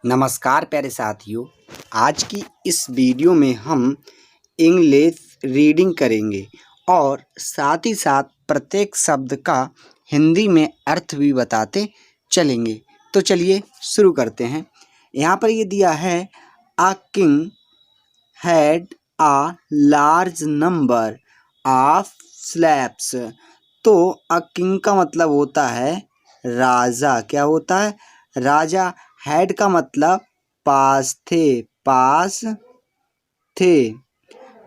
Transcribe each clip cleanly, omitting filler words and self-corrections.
नमस्कार प्यारे साथियों। आज की इस वीडियो में हम इंग्लिश रीडिंग करेंगे और साथ ही साथ प्रत्येक शब्द का हिंदी में अर्थ भी बताते चलेंगे। तो चलिए शुरू करते हैं। यहाँ पर ये दिया है a king had a large number of slabs. तो अ किंग का मतलब होता है राजा। क्या होता है? राजा। हैड का मतलब पास थे।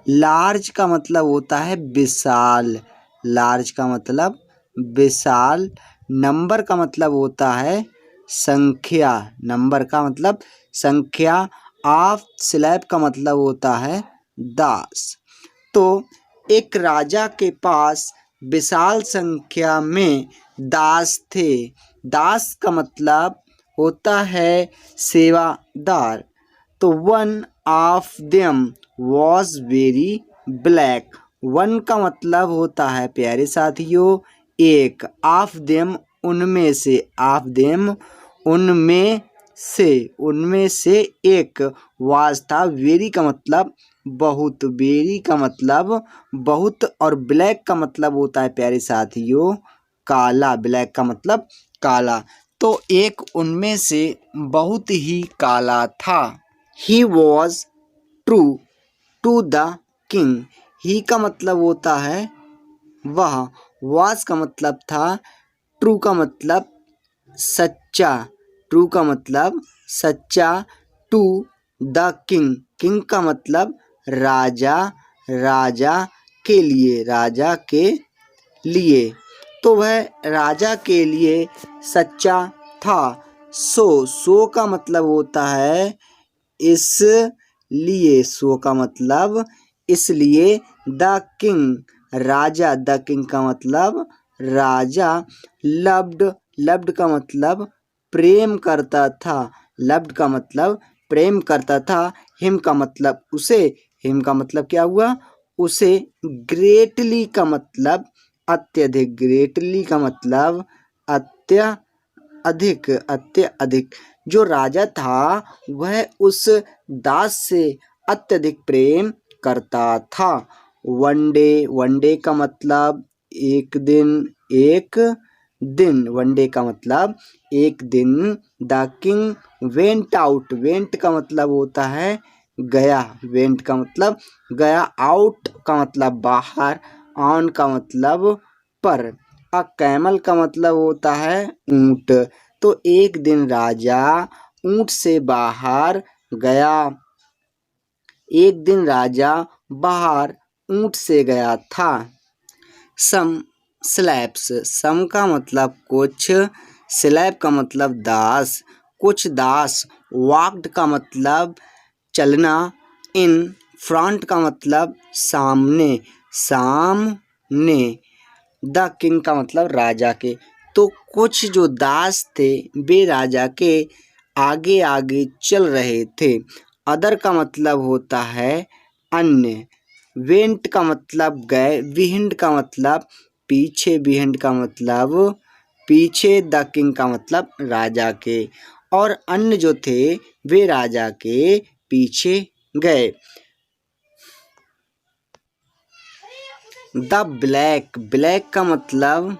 लार्ज का मतलब होता है विशाल। लार्ज का मतलब विशाल। नंबर का मतलब होता है संख्या। नंबर का मतलब संख्या। ऑफ स्लैब का मतलब होता है दास। तो एक राजा के पास विशाल संख्या में दास थे। दास का मतलब होता है सेवादार। तो one of them was very black. One का मतलब होता है प्यारे साथियों एक। ऑफ देम उनमें से। ऑफ देम उनमें से एक। वाज था। वेरी का मतलब बहुत। वेरी का मतलब बहुत और ब्लैक का मतलब होता है प्यारे साथियों काला। ब्लैक का मतलब काला। तो एक उनमें से बहुत ही काला था। He was true to the king. He का मतलब होता है वह। वॉज का मतलब था। ट्रू का मतलब सच्चा। ट्रू का मतलब सच्चा। To the king. किंग का मतलब राजा। राजा के लिए। राजा के लिए। तो वह राजा के लिए सच्चा था। सो का मतलब होता है इसलिए। सो का मतलब इसलिए। The king Raja. The king का मतलब राजा। लव्ड का मतलब प्रेम करता था। लव्ड का मतलब प्रेम करता था। हिम का मतलब उसे। हिम का मतलब क्या हुआ? उसे। ग्रेटली का मतलब अत्यधिक। ग्रेटली का मतलब अत्यधिक। जो राजा था वह उस दास से अत्यधिक प्रेम करता था। वन डे का मतलब एक दिन। वन डे का मतलब एक दिन। The king went out. Went का मतलब होता है गया। वेंट का मतलब गया। आउट का मतलब बाहर। ऑन का मतलब पर। अ कैमल का मतलब होता है ऊंट। तो एक दिन राजा ऊंट से बाहर गया। एक दिन राजा बाहर ऊंट से गया था। सम स्लैब्स। सम का मतलब कुछ। स्लैब का मतलब दास। कुछ दास। वॉक्ड का मतलब चलना। इन फ्रंट का मतलब सामने। सामने। द किंग का मतलब राजा के। तो कुछ जो दास थे वे राजा के आगे आगे चल रहे थे। अदर का मतलब होता है अन्य। वेंट का मतलब गए। बिहाइंड का मतलब पीछे। बिहाइंड का मतलब पीछे। द किंग का मतलब राजा के। और अन्य जो थे वे राजा के पीछे गए। The black. ब्लैक का मतलब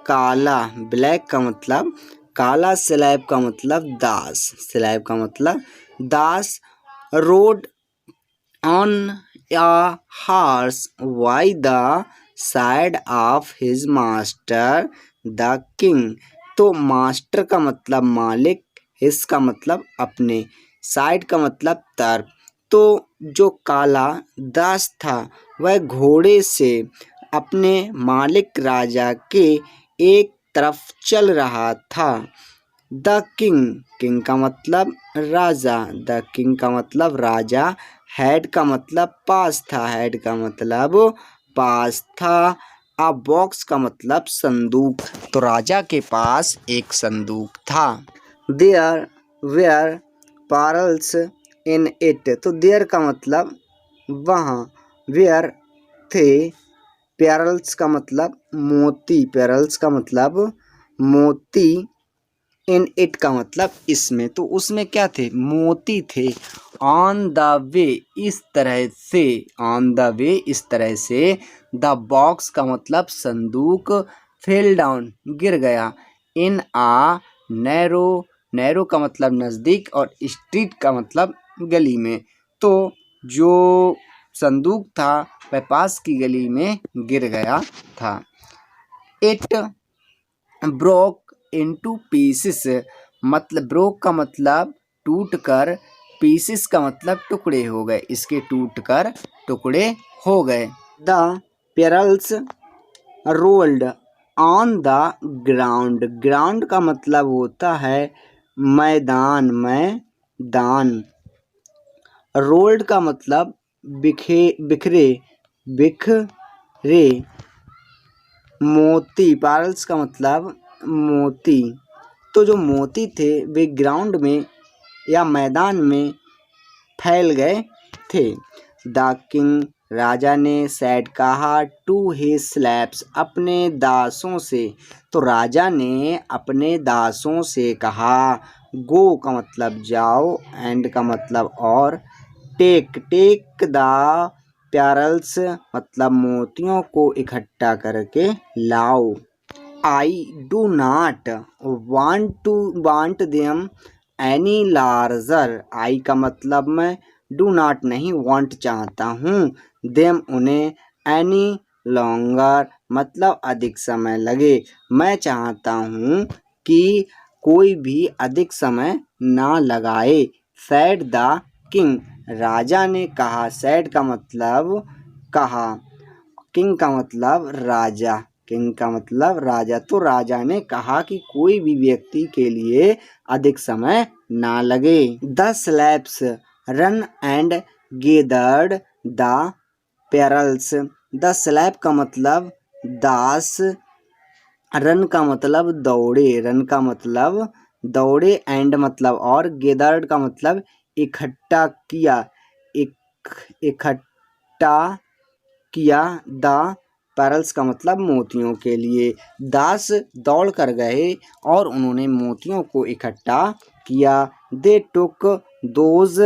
काला। ब्लैक का मतलब काला। स्लैब का मतलब दास। स्लैब का मतलब दास। Rode on a horse by the side of his master the king। तो मास्टर का मतलब मालिक। हिस का मतलब अपने। साइड का मतलब तरफ। तो जो काला दास था वह घोड़े से अपने मालिक राजा के एक तरफ चल रहा था। The king. किंग का मतलब राजा। द किंग का मतलब राजा। हैड का मतलब पास था। हैड का मतलब पास था। अ बॉक्स का मतलब संदूक। तो राजा के पास एक संदूक था। There were pearls in it. तो देयर का मतलब वहाँ। वेयर थे। पैरल्स का मतलब मोती। पैरल्स का मतलब मोती। इन इट का मतलब इसमें, तो उसमें क्या थे, मोती थे। ऑन द वे, इस तरह से, ऑन द वे इस तरह से। द बॉक्स का मतलब संदूक, फेल डाउन गिर गया। इन आ नैरो, नैरो का मतलब नज़दीक और स्ट्रीट का मतलब गली में। तो जो संदूक था वह पास की गली में गिर गया था। इट ब्रोक इनटू पीसेस, मतलब ब्रोक का मतलब टूट कर, पीसेस का मतलब टुकड़े हो गए, इसके टूट कर टुकड़े हो गए। The perils rolled on the ground, ground का मतलब होता है मैदान, मैदान। रोल्ड का मतलब बिखरे, बिखरे। मोती, पार्ल्स का मतलब मोती। तो जो मोती थे वे ग्राउंड में या मैदान में फैल गए थे। द किंग, राजा ने सैड कहा, टू हिज स्लैब्स, अपने दासों से। तो राजा ने अपने दासों से कहा। गो का मतलब जाओ, एंड का मतलब और, टेक, टेक द प्यारल्स मतलब मोतियों को इकट्ठा करके लाओ। I do not want them any larger, I का मतलब मैं, डू नॉट नहीं, वांट चाहता हूँ, देम उन्हें, एनी लॉन्गर मतलब अधिक समय लगे, मैं चाहता हूँ कि कोई भी अधिक समय ना लगाए। सैड द किंग, राजा ने कहा, सैड का मतलब कहा, किंग का मतलब राजा, किंग का मतलब राजा। तो राजा ने कहा कि कोई भी व्यक्ति के लिए अधिक समय ना लगे। The slabs run and gathered the perils, the slab का मतलब दास, रन का मतलब दौड़े, रन का मतलब दौड़े, एंड मतलब और, गेदर्ड का मतलब इकट्ठा किया, इकट्ठा किया। द पैरल्स का मतलब मोतियों के लिए। दास दौड़ कर गए और उन्होंने मोतियों को इकट्ठा किया। दे टुक दोज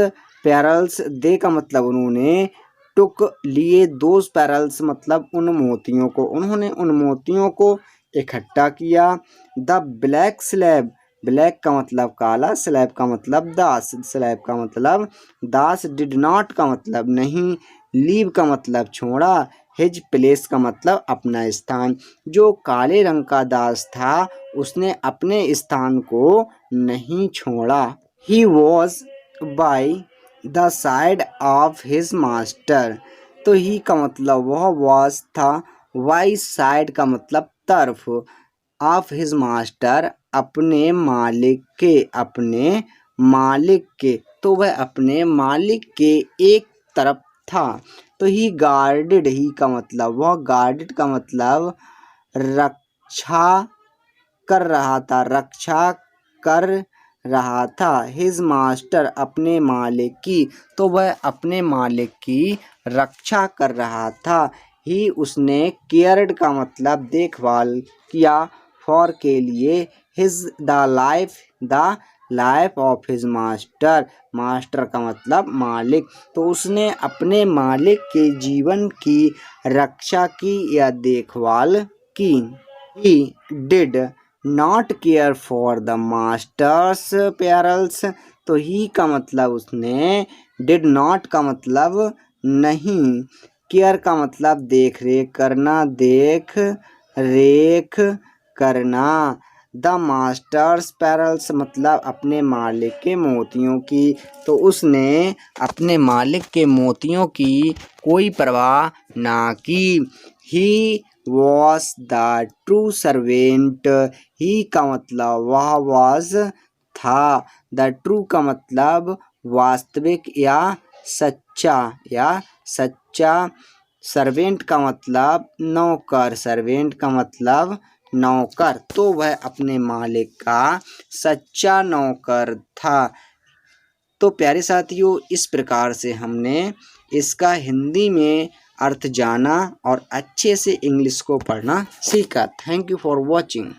पैरल्स, दे का मतलब उन्होंने, टुक लिए, दोज पैरल्स मतलब उन मोतियों को, उन्होंने उन मोतियों को इकट्ठा किया। द ब्लैक स्लैब, ब्लैक का मतलब काला, स्लैब का मतलब दास, स्लैब का मतलब दास। डिड नॉट का मतलब नहीं, लीव का मतलब छोड़ा, हिज प्लेस का मतलब अपना स्थान। जो काले रंग का दास था उसने अपने स्थान को नहीं छोड़ा। He was by the side of his master, तो ही का मतलब वह, वॉज था, वाई साइड का मतलब तरफ, ऑफ हिज मास्टर अपने मालिक के, अपने मालिक के। तो वह अपने मालिक के एक तरफ था। तो ही गार्डेड, ही का मतलब वह, गार्डेड का मतलब रक्षा कर रहा था, रक्षा कर रहा था। हिज मास्टर अपने मालिक की, तो वह अपने मालिक की रक्षा कर रहा था। ही उसने, केयर्ड का मतलब देखभाल किया, फॉर के लिए, his the life of his master, master का मतलब मालिक। तो उसने अपने मालिक के जीवन की रक्षा की या देखभाल की। He did not care for the master's perils, तो ही का मतलब उसने, did not का मतलब नहीं, केयर का मतलब देख रेख करना, देख रेख करना। द मास्टर्स पैरल्स मतलब अपने मालिक के मोतियों की, तो उसने अपने मालिक के मोतियों की कोई परवाह ना की। He was the true servant, he का मतलब वह, वॉज था, द ट्रू का मतलब वास्तविक या सच्चा, सर्वेंट का मतलब नौकर, सर्वेंट का मतलब नौकर। तो वह अपने मालिक का सच्चा नौकर था। तो प्यारे साथियों, इस प्रकार से हमने इसका हिंदी में अर्थ जाना और अच्छे से इंग्लिश को पढ़ना सीखा। Thank you for watching.